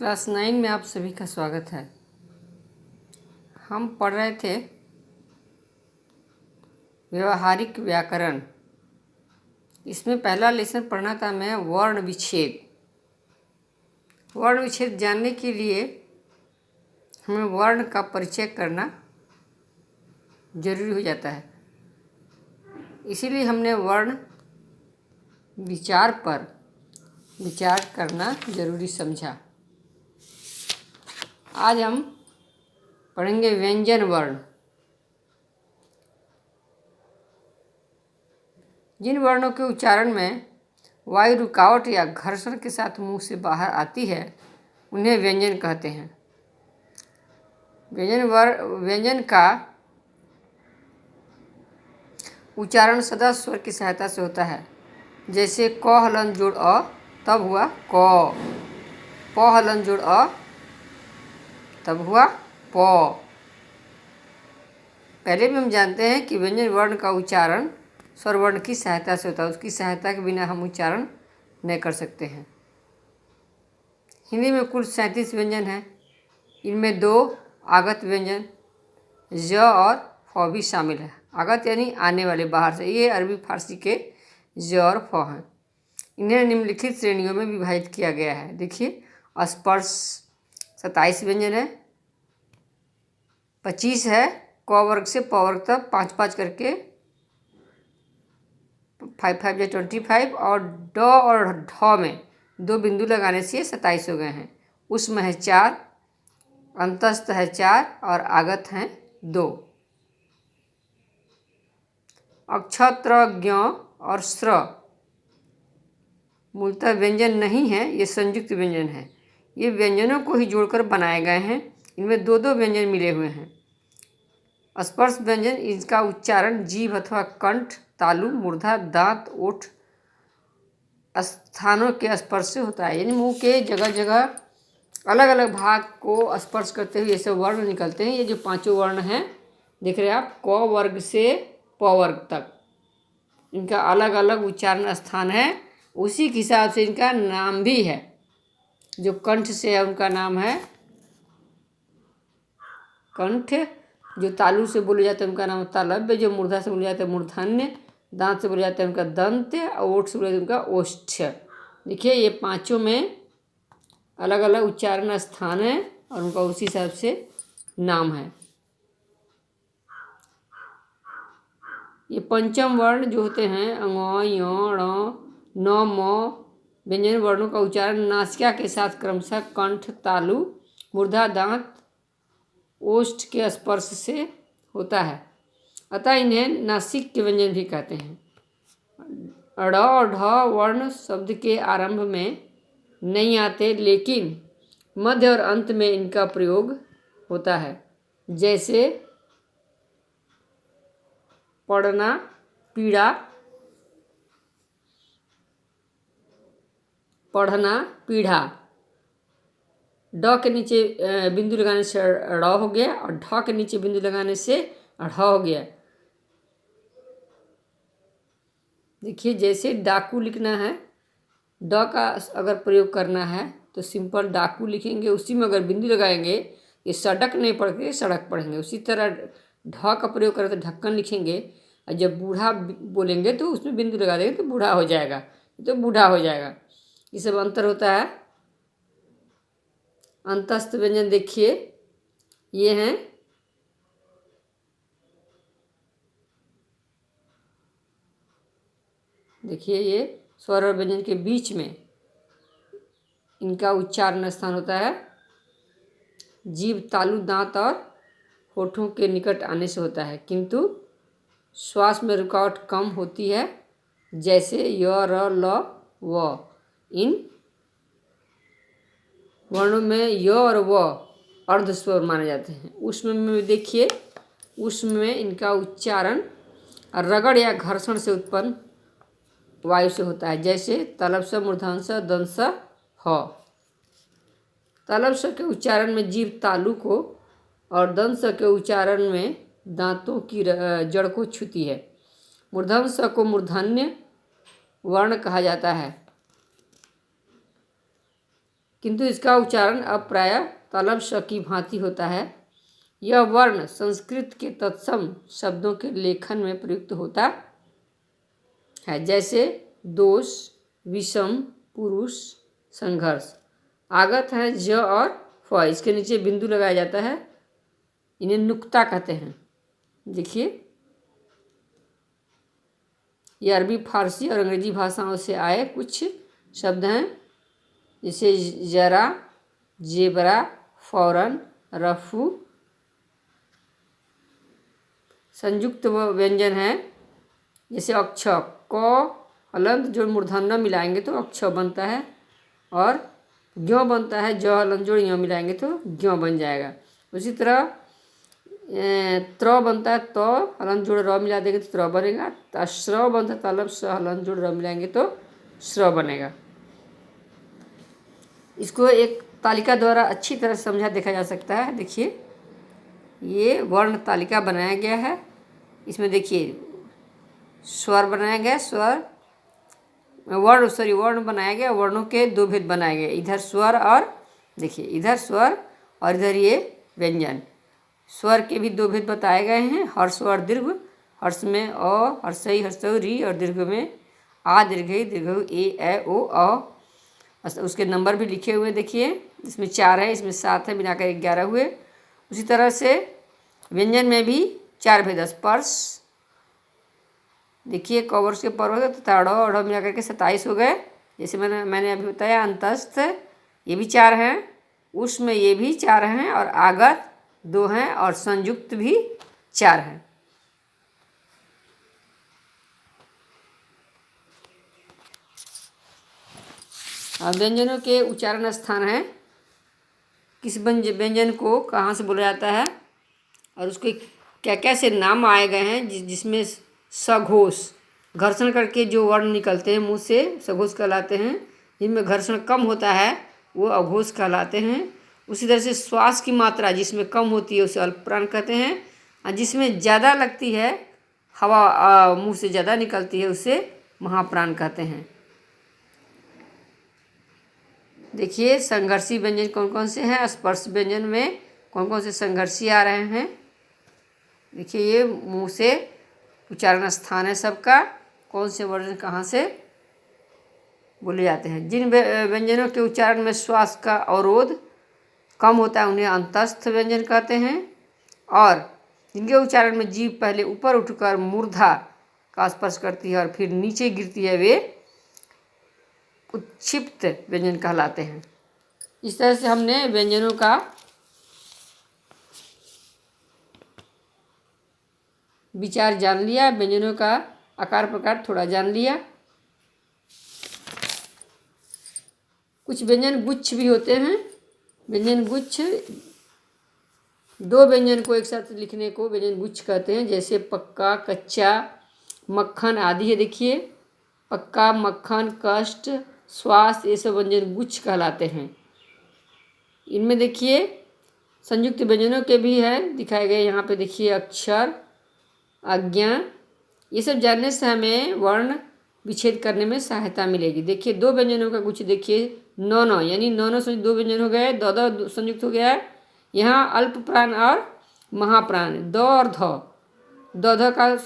Class 9 में आप सभी का स्वागत है। हम पढ़ रहे थे व्यवहारिक व्याकरण। इसमें पहला लेसन पढ़ना था मैं वर्ण विच्छेद। वर्ण विच्छेद जानने के लिए हमें वर्ण का परिचय करना जरूरी हो जाता है। इसीलिए हमने वर्ण विचार पर विचार करना जरूरी समझा। आज हम पढ़ेंगे व्यंजन वर्ण। जिन वर्णों के उच्चारण में वायु रुकावट या घर्षण के साथ मुंह से बाहर आती है उन्हें व्यंजन कहते हैं। व्यंजन का उच्चारण सदा स्वर की सहायता से होता है। जैसे क हलन जोड़ अ तब हुआ क, प हलन जोड़ अ तब हुआ प। पहले भी हम जानते हैं कि व्यंजन वर्ण का उच्चारण स्वर वर्ण की सहायता से होता है। उसकी सहायता के बिना हम उच्चारण नहीं कर सकते हैं। हिंदी में कुल 37 व्यंजन हैं। इनमें 2 आगत व्यंजन ज और फ भी शामिल है। आगत यानी आने वाले बाहर से, ये अरबी फारसी के ज और फ हैं। इन्हें निम्नलिखित श्रेणियों में विभाजित किया गया है। देखिए, स्पर्श 27 व्यंजन है, 25 है, क वर्ग से प वर्ग तक 5-5 करके 5-5 या 25, और ड और ढ में 2 बिंदु लगाने से 27 हो गए हैं। उसमें है 4, अंतस्थ है 4 और आगत हैं 2। अक्षत्र ज्ञ और स्र मूलतः व्यंजन नहीं है, ये संयुक्त व्यंजन है। ये व्यंजनों को ही जोड़कर बनाए गए हैं। इनमें 2-2 व्यंजन मिले हुए हैं। स्पर्श व्यंजन, इसका उच्चारण जीभ अथवा कंठ, तालु, मूर्धा, दांत, ओठ स्थानों के स्पर्श से होता है। यानी मुंह के जगह जगह अलग अलग भाग को स्पर्श करते हुए ऐसे वर्ण निकलते हैं। ये जो 5 वर्ण हैं देख रहे हैं आप, क वर्ग से प वर्ग तक, इनका अलग अलग उच्चारण स्थान है। उसी के हिसाब से इनका नाम भी है। जो कंठ से है उनका नाम है कंठ, जो तालु से बोले जाते हैं उनका नाम तालव्य, जो मूर्धा से बोले जाते हैं मूर्धन्य, दांत से बोले जाते हैं उनका दंत, और ओठ से बोले जाते हैं उनका ओष्ठ। देखिए, ये 5 में अलग अलग उच्चारण स्थान है और उनका उसी हिसाब से नाम है। ये पंचम वर्ण जो होते हैं अ, य, ण, न, म व्यंजन वर्णों का उच्चारण नासिका के साथ क्रमशः कंठ, तालु, मूर्धा, दांत, ओष्ठ के स्पर्श से होता है। अतः इन्हें नासिक के व्यंजन भी कहते हैं। ड़ और ढ वर्ण शब्द के आरंभ में नहीं आते, लेकिन मध्य और अंत में इनका प्रयोग होता है। जैसे पढ़ना, पीड़ा, पढ़ना, पीढ़ा। ड के नीचे बिंदु लगाने से ड़ हो गया और ढ के नीचे बिंदु लगाने से ढ़ हो गया। देखिए, जैसे डाकू लिखना है, ड का अगर प्रयोग करना है तो सिंपल डाकू लिखेंगे। उसी में अगर बिंदु लगाएंगे, ये सड़क नहीं पढ़ के सड़क पढ़ेंगे। उसी तरह ढ का प्रयोग करें तो ढक्कन लिखेंगे, और जब बूढ़ा बोलेंगे तो उसमें बिंदु लगा देंगे तो बूढ़ा हो जाएगा, तो बूढ़ा हो जाएगा। ये सब अंतर होता है। अंतस्थ व्यंजन देखिए, ये हैं देखिए, ये स्वर और व्यंजन के बीच में इनका उच्चारण स्थान होता है। जीभ, तालु, दांत और होठों के निकट आने से होता है, किंतु श्वास में रुकावट कम होती है। जैसे य, र, ल, व। इन वर्णों में य और व अर्ध स्वर माने जाते हैं। उसमें देखिए, उसमें इनका उच्चारण रगड़ या घर्षण से उत्पन्न वायु से होता है। जैसे तलव, मूर्धांश, दंश, ह। तलव के उच्चारण में जीभ तालु को और दंश के उच्चारण में दांतों की जड़ को छूती है। मूर्धन्य को मूर्धन्य वर्ण कहा जाता है। किंतु इसका उच्चारण अब प्रायः तलब श की भांति होता है। यह वर्ण संस्कृत के तत्सम शब्दों के लेखन में प्रयुक्त होता है, जैसे दोष, विषम, पुरुष, संघर्ष। आगत है ज और फ, इसके नीचे बिंदु लगाया जाता है, इन्हें नुक्ता कहते हैं। देखिए, ये अरबी, फारसी और अंग्रेजी भाषाओं से आए कुछ शब्द हैं, जैसे जरा, जेबरा, फौरन, रफू। संयुक्त व्यंजन है, जैसे अक्ष, क हलंत जोड़ मूर्धन्य मिलाएंगे तो अक्ष बनता है, और ज्यों बनता है, ज हलंत जोड़ यों मिलाएंगे तो ज्यों बन जाएगा। उसी तरह त्र बनता है, त हलंत जोड़ र मिला देंगे तो त्र बनेगा। श्र बनता है, तलब स हलंत जोड़ र मिलाएंगे तो श्र बनेगा। इसको एक तालिका द्वारा अच्छी तरह समझा देखा जा सकता है। देखिए, ये वर्ण तालिका बनाया गया है। इसमें देखिए स्वर बनाया गया, वर्ण बनाया गया, वर्णों के दो भेद बनाए गए, इधर स्वर और देखिए इधर स्वर और इधर ये व्यंजन। स्वर के भी दो भेद बताए गए हैं, हर्ष और दीर्घ। हर्ष में अ, हर्षई, हर्षऊ, री, और दीर्घ में आ, दीर्घई, दीर्घऊ, ए, ओ, अ। उसके नंबर भी लिखे हुए देखिए, इसमें 4 है, इसमें 7 है, मिलाकर 11 हुए। उसी तरह से व्यंजन में भी 4 भेद, स्पर्श, देखिए कवर्स के पर हो गए तो ताड़ो और मिला करके 27 हो गए। जैसे मैंने अभी बताया, अंतस्थ ये भी 4 हैं, उसमें ये भी 4 हैं, और आगत 2 हैं, और संयुक्त भी 4 हैं। व्यंजनों के उच्चारण स्थान है, किस व्यंजन को कहाँ से बोला जाता है और उसके क्या क्या से नाम आए गए हैं, जिसमें सघोष, घर्षण करके जो वर्ण निकलते हैं मुंह से, सघोष कहलाते हैं। जिनमें घर्षण कम होता है वो अघोष कहलाते हैं। उसी तरह से श्वास की मात्रा जिसमें कम होती है उसे अल्प प्राण कहते हैं, और जिसमें ज़्यादा लगती है, हवा मुंह से ज़्यादा निकलती है, उसे महाप्राण कहते हैं। देखिए, संघर्षी व्यंजन कौन कौन से हैं, स्पर्श व्यंजन में कौन कौन से संघर्षी आ रहे हैं। देखिए, ये मुंह से उच्चारण स्थान है सबका, कौन से वर्ण कहाँ से बोले जाते हैं। जिन व्यंजनों के उच्चारण में श्वास का अवरोध कम होता है उन्हें अंतस्थ व्यंजन कहते हैं, और जिनके उच्चारण में जीभ पहले ऊपर उठकर मूर्धा का स्पर्श करती है और फिर नीचे गिरती है, वे उच्छिप्त व्यंजन कहलाते हैं। इस तरह से हमने व्यंजनों का विचार जान लिया, व्यंजनों का आकार प्रकार थोड़ा जान लिया। कुछ व्यंजन गुच्छ भी होते हैं। व्यंजन गुच्छ, 2 व्यंजन को एक साथ लिखने को व्यंजन गुच्छ कहते हैं, जैसे पक्का, कच्चा, मक्खन आदि है। देखिए, पक्का, मक्खन, कष्ट, श्वास, ये सब व्यंजन गुच्छ कहलाते हैं। इनमें देखिए संयुक्त व्यंजनों के भी है दिखाए गए यहाँ पे। देखिए, अक्षर, आज्ञा, ये सब जानने से हमें वर्ण विच्छेद करने में सहायता मिलेगी। देखिए, 2 व्यंजनों का कुछ देखिए, नौ यानी नौ से 2 व्यंजन हो गए, द संयुक्त हो गया। यहाँ अल्प प्राण और महाप्राण, द और ध, द का